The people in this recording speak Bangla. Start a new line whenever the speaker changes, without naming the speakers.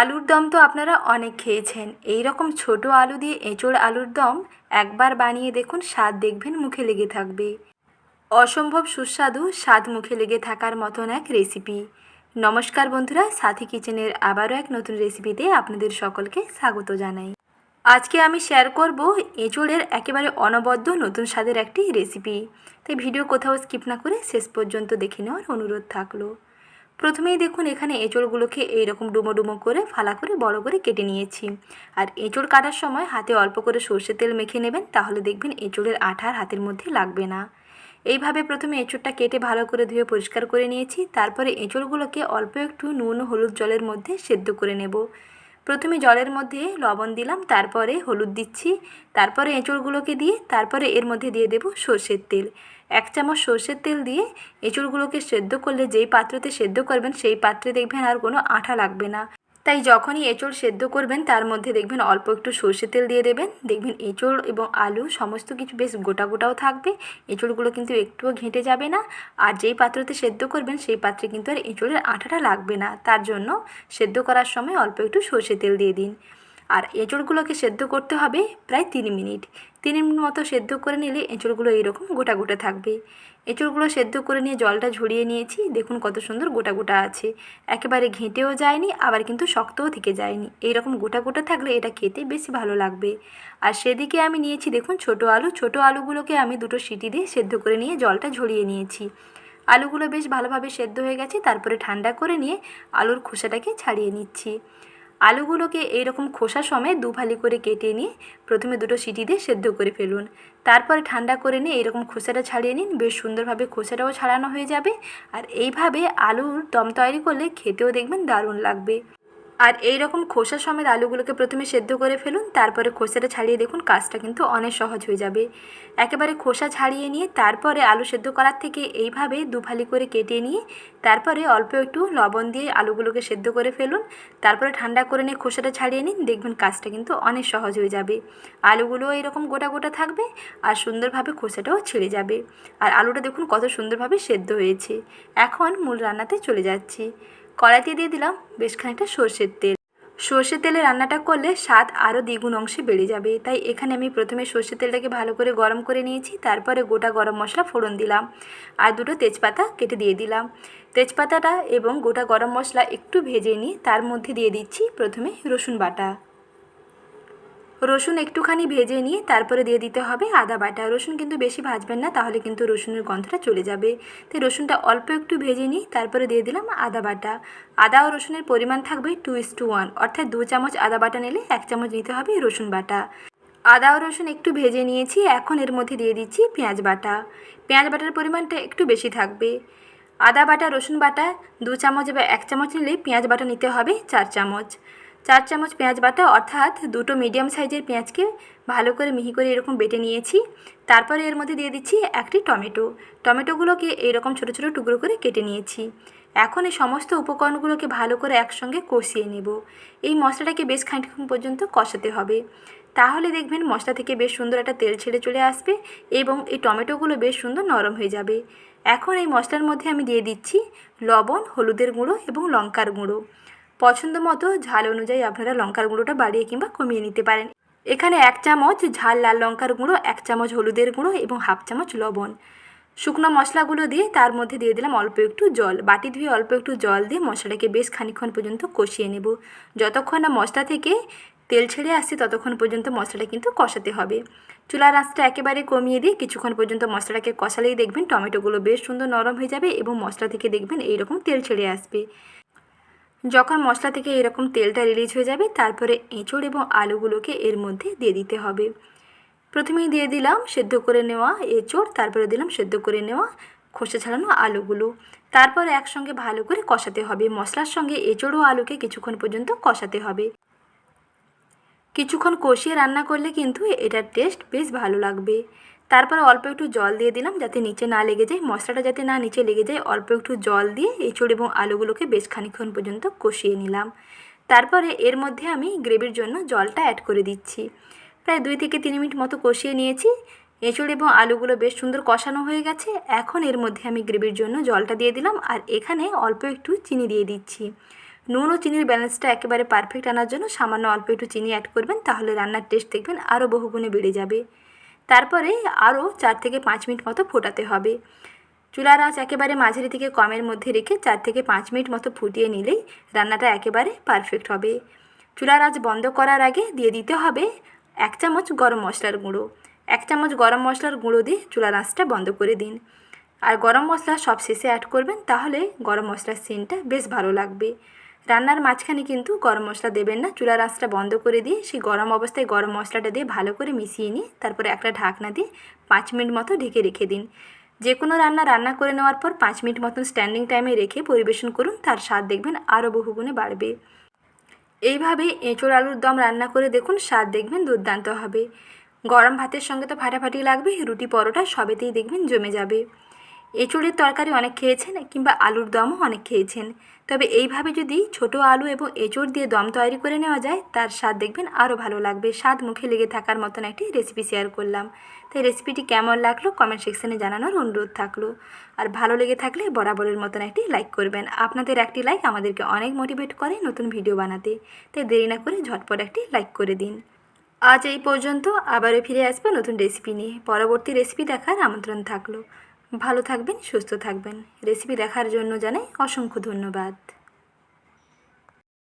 আলুর দম তো আপনারা অনেক খেয়েছেন। এই রকম ছোট আলু দিয়ে এঁচোড় আলুর দম একবার বানিয়ে দেখুন, স্বাদ দেখবেন মুখে লেগে থাকবে। অসম্ভব সুস্বাদু, স্বাদ মুখে লেগে থাকার মতন এক রেসিপি। নমস্কার বন্ধুরা, সাথী কিচেনের আবারও এক নতুন রেসিপিতে আপনাদের সকলকে স্বাগত জানাই। আজকে আমি শেয়ার করব এঁচোড়ের একেবারে অনবদ্য নতুন স্বাদের একটি রেসিপি। তাই ভিডিও কোথাও স্কিপ না করে শেষ পর্যন্ত দেখে নেওয়ার অনুরোধ থাকলো। প্রথমেই দেখুন, এখানে এঁচোড়গুলোকে এইরকম ডুমো ডুমো করে ফালা করে বড় করে কেটে নিয়েছি। আর এঁচোড় কাটার সময় হাতে অল্প করে সর্ষের তেল মেখে নেবেন, তাহলে দেখবেন এঁচোড়ের আঠা আর হাতের মধ্যে লাগবে না। এইভাবে প্রথমে এঁচোড়টা কেটে ভালো করে ধুয়ে পরিষ্কার করে নিয়েছি। তারপরে এঁচোড়গুলোকে অল্প একটু নুন ও হলুদ জলের মধ্যে সেদ্ধ করে নেব। প্রথমে জলের মধ্যে লবণ দিলাম, তারপরে হলুদ দিচ্ছি, তারপরে এঁচোড়গুলোকে দিয়ে তারপরে এর মধ্যে দিয়ে দেব সর্ষের তেল। 1 চামচ সর্ষের তেল দিয়ে এঁচোড়গুলোকে সেদ্ধ করলে যেই পাত্রতে সেদ্ধ করবেন সেই পাত্রে দেখবেন আর কোনো আঠা লাগবে না। তাই যখনই এঁচোড় সেদ্ধ করবেন তার মধ্যে দেখবেন অল্প একটু সর্ষের তেল দিয়ে দেবেন। দেখবেন এঁচোড় এবং আলু সমস্ত কিছু বেশ গোটা গোটাও থাকবে, এঁচোড়গুলো কিন্তু একটুও ঘেঁটে যাবে না। আর যেই পাত্রতে সেদ্ধ করবেন সেই পাত্রে কিন্তু আর এঁচোড়ের আঠাটা লাগবে না। তার জন্য সেদ্ধ করার সময় অল্প একটু সর্ষের তেল দিয়ে দিন। আর এঁচোড়গুলোকে সেদ্ধ করতে হবে প্রায় 3 মিনিট। 3 মিনিট মতো সেদ্ধ করে নিলে এঁচোড়গুলো এইরকম গোটা গোটা থাকবে। এঁচোড়গুলো সেদ্ধ করে নিয়ে জলটা ঝরিয়ে নিয়েছি। দেখুন কত সুন্দর গোটা গোটা আছে, একেবারে ঘেঁটেও যায়নি, আবার কিন্তু শক্তও থেকে যায়নি। এইরকম গোটা গোটা থাকলে এটা খেতে বেশি ভালো লাগবে। আর সেদিকে আমি নিয়েছি দেখুন ছোট আলু। ছোট আলুগুলোকে আমি 2টো সিটি দিয়ে সেদ্ধ করে নিয়ে জলটা ঝরিয়ে নিয়েছি। আলুগুলো বেশ ভালোভাবে সেদ্ধ হয়ে গেছে। তারপরে ঠান্ডা করে নিয়ে আলুর খোসাটাকে ছাড়িয়ে নিচ্ছি। আলুগুলোকে এইরকম খোসা সমেত দুফালি করে কেটে নিয়ে প্রথমে 2টো সিটি দিয়ে সেদ্ধ করে ফেলুন। তারপরে ঠান্ডা করে নিয়ে এইরকম খোসাটা ছাড়িয়ে নিন। বেশ সুন্দরভাবে খোসাটাও ছাড়ানো হয়ে যাবে। আর এইভাবে আলুর দম তৈরি করলে খেতেও দেখবেন দারুণ লাগবে। আর এই রকম খোসা সমেত আলুগুলোকে প্রথমে সেদ্ধ করে ফেলুন, তারপরে খোসাটা ছাড়িয়ে দেখুন কাজটা কিন্তু অনেক সহজ হয়ে যাবে। একেবারে খোসা ছাড়িয়ে নিয়ে তারপরে আলু সেদ্ধ করার থেকে এইভাবে দুফালি করে কেটে নিয়ে তারপরে অল্প একটু লবণ দিয়ে আলুগুলোকে সেদ্ধ করে ফেলুন। তারপরে ঠান্ডা করে নিয়ে খোসাটা ছাড়িয়ে নিন, দেখবেন কাজটা কিন্তু অনেক সহজ হয়ে যাবে। আলুগুলোও এরকম গোটা গোটা থাকবে আর সুন্দরভাবে খোসাটাও ছেড়ে যাবে। আর আলুটা দেখুন কত সুন্দরভাবে সেদ্ধ হয়েছে। এখন মূল রান্নাতে চলে যাচ্ছি। কড়াইতে দিয়ে দিলাম বেশ খানিকটা সর্ষের তেল। সর্ষের তেলে রান্নাটা করলে স্বাদ আরও দ্বিগুণ অংশে বেড়ে যাবে। তাই এখানে আমি প্রথমে সর্ষের তেলটাকে ভালো করে গরম করে নিয়েছি। তারপরে গোটা গরম মশলা ফোড়ন দিলাম আর 2টো তেজপাতা কেটে দিয়ে দিলাম। তেজপাতাটা এবং গোটা গরম মশলা একটু ভেজে নিয়ে তার মধ্যে দিয়ে দিচ্ছি প্রথমে রসুন বাটা। রসুন একটুখানি ভেজে নিয়ে তারপরে দিয়ে দিতে হবে আদা বাটা। রসুন কিন্তু বেশি ভাজবেন না, তাহলে কিন্তু রসুনের গন্ধটা চলে যাবে। তাই রসুনটা অল্প একটু ভেজে নিয়ে তারপরে দিয়ে দিলাম আদা বাটা। আদা ও রসুনের পরিমাণ থাকবে 2:1, অর্থাৎ 2 চামচ আদা বাটা নিলে 1 চামচ নিতে হবে রসুন বাটা। আদা ও রসুন একটু ভেজে নিয়েছি। এখন এর মধ্যে দিয়ে দিচ্ছি পেঁয়াজ বাটা। পেঁয়াজ বাটার পরিমাণটা একটু বেশি থাকবে। আদা বাটা রসুন বাটা 2 চামচ বা 1 চামচ নিলে পেঁয়াজ বাটা নিতে হবে 4 চামচ। 4 চামচ পেঁয়াজ বাটা, অর্থাৎ 2টো মিডিয়াম সাইজের পেঁয়াজকে ভালো করে মিহি করে এরকম বেটে নিয়েছি। তারপরে এর মধ্যে দিয়ে দিচ্ছি একটি টমেটো। টমেটোগুলোকে এইরকম ছোটো ছোটো টুকরো করে কেটে নিয়েছি। এখন এই সমস্ত উপকরণগুলোকে ভালো করে একসঙ্গে কষিয়ে নেব। এই মশলাটাকে বেশ খানিকক্ষণ পর্যন্ত কষাতে হবে, তাহলে দেখবেন মশলা থেকে বেশ সুন্দর একটা তেল ছেড়ে চলে আসবে এবং এই টমেটোগুলো বেশ সুন্দর নরম হয়ে যাবে। এখন এই মশলার মধ্যে আমি দিয়ে দিচ্ছি লবণ, হলুদের গুঁড়ো এবং লঙ্কার গুঁড়ো। পছন্দ মতো ঝাল অনুযায়ী আপনারা লঙ্কার গুঁড়োটা বাড়িয়ে কিংবা কমিয়ে নিতে পারেন। এখানে 1 চামচ ঝাল লাল লঙ্কার গুঁড়ো, 1 চামচ হলুদের গুঁড়ো এবং 1/2 চামচ লবণ। শুকনো মশলাগুলো দিয়ে তার মধ্যে দিয়ে দিলাম অল্প একটু জল। বাটি ধুয়ে অল্প একটু জল দিয়ে মশলাটাকে বেশ খানিকক্ষণ পর্যন্ত কষিয়ে নেব। যতক্ষণ না মশলা থেকে তেল ছেড়ে আসছে ততক্ষণ পর্যন্ত মশলাটা কিন্তু কষাতে হবে। চুলার আঁচটা একেবারে কমিয়ে দিয়ে কিছুক্ষণ পর্যন্ত মশলাটাকে কষালেই দেখবেন টমেটোগুলো বেশ সুন্দর নরম হয়ে যাবে এবং মশলা থেকে দেখবেন এইরকম তেল ছেড়ে আসবে। যখন মশলা থেকে এরকম তেলটা রিলিজ হয়ে যাবে তারপরে এঁচোড় এবং আলুগুলোকে এর মধ্যে দিয়ে দিতে হবে। প্রথমেই দিয়ে দিলাম সেদ্ধ করে নেওয়া এঁচোড়, তারপরে দিলাম সেদ্ধ করে নেওয়া খোসা ছাড়ানো আলুগুলো। তারপর একসঙ্গে ভালো করে কষাতে হবে। মশলার সঙ্গে এঁচোড় ও আলুকে কিছুক্ষণ পর্যন্ত কষাতে হবে। কিছুক্ষণ কষিয়ে রান্না করলে কিন্তু এটার টেস্ট বেশ ভালো লাগবে। তারপরে অল্প একটু জল দিয়ে দিলাম যাতে নিচে না লেগে যায়, মশলাটা যাতে না নিচে লেগে যায়। অল্প একটু জল দিয়ে এঁচোড় এবং আলুগুলোকে বেশ খানিকক্ষণ পর্যন্ত কষিয়ে নিলাম। তারপরে এর মধ্যে আমি গ্রেভির জন্য জলটা অ্যাড করে দিচ্ছি। প্রায় 2 থেকে 3 মিনিট মতো কষিয়ে নিয়েছি। এঁচোড় এবং আলুগুলো বেশ সুন্দর কষানো হয়ে গেছে। এখন এর মধ্যে আমি গ্রেভির জন্য জলটা দিয়ে দিলাম আর এখানে অল্প একটু চিনি দিয়ে দিচ্ছি। নুন ও চিনির ব্যালেন্সটা একেবারে পারফেক্ট আনার জন্য সামান্য অল্প একটু চিনি অ্যাড করবেন, তাহলে রান্নার টেস্ট দেখবেন আরও বহুগুণে বেড়ে যাবে। তারপরে আরও 4 থেকে 5 মিনিট মতো ফোটাতে হবে। চুলার আঁচ একেবারে মাঝারি থেকে কমের মধ্যে রেখে 4 থেকে 5 মিনিট মতো ফুটিয়ে নিলেই রান্নাটা একেবারে পারফেক্ট হবে। চুলার আঁচ বন্ধ করার আগে দিয়ে দিতে হবে 1 চামচ গরম মশলার গুঁড়ো। 1 চামচ গরম মশলার গুঁড়ো দিয়ে চুলার আঁচটা বন্ধ করে দিন। আর গরম মশলা সব শেষে অ্যাড করবেন, তাহলে গরম মশলার সেন্টটা বেশ ভালো লাগবে। রান্নার মাঝখানে কিন্তু গরম মশলা দেবেন না। চুলার আঁচটা বন্ধ করে দিয়ে সেই গরম অবস্থায় গরম মশলাটা দিয়ে ভালো করে মিশিয়ে নিয়ে তারপরে একটা ঢাকনা দিয়ে 5 মিনিট মতো ঢেকে রেখে দিন। যে কোনো রান্না করে নেওয়ার পর 5 মিনিট মতন স্ট্যান্ডিং টাইমে রেখে পরিবেশন করুন, তার স্বাদ দেখবেন আরও বহুগুণে বাড়বে। এইভাবে এঁচোড় আলুর দম রান্না করে দেখুন, স্বাদ দেখবেন দুর্দান্ত হবে। গরম ভাতের সঙ্গে তো ফাটাফাটি লাগবে, রুটি পরোটা সবেতেই দেখবেন জমে যাবে। এঁচোড়ের তরকারি অনেক খেয়েছেন কিংবা আলুর দমও অনেক খেয়েছেন, তবে এইভাবে যদি ছোট আলু এবং এঁচোড় দিয়ে দম তৈরি করে নেওয়া যায়, তার স্বাদ দেখবেন আরও ভালো লাগবে। স্বাদ মুখে লেগে থাকার মতন একটি রেসিপি শেয়ার করলাম। তাই রেসিপিটি কেমন লাগলো কমেন্ট সেকশানে জানানোর অনুরোধ থাকলো। আর ভালো লেগে থাকলে বরাবরের মতন একটি লাইক করবেন। আপনাদের একটি লাইক আমাদেরকে অনেক মোটিভেট করে নতুন ভিডিও বানাতে, তাই দেরি না করে ঝটপট একটি লাইক করে দিন। আজ এই পর্যন্ত, আবারও ফিরে আসবো নতুন রেসিপি নিয়ে। পরবর্তী রেসিপি দেখার আমন্ত্রণ থাকলো। ভালো থাকবেন, সুস্থ থাকবেন। রেসিপি দেখার জন্য জানাই অসংখ্য ধন্যবাদ।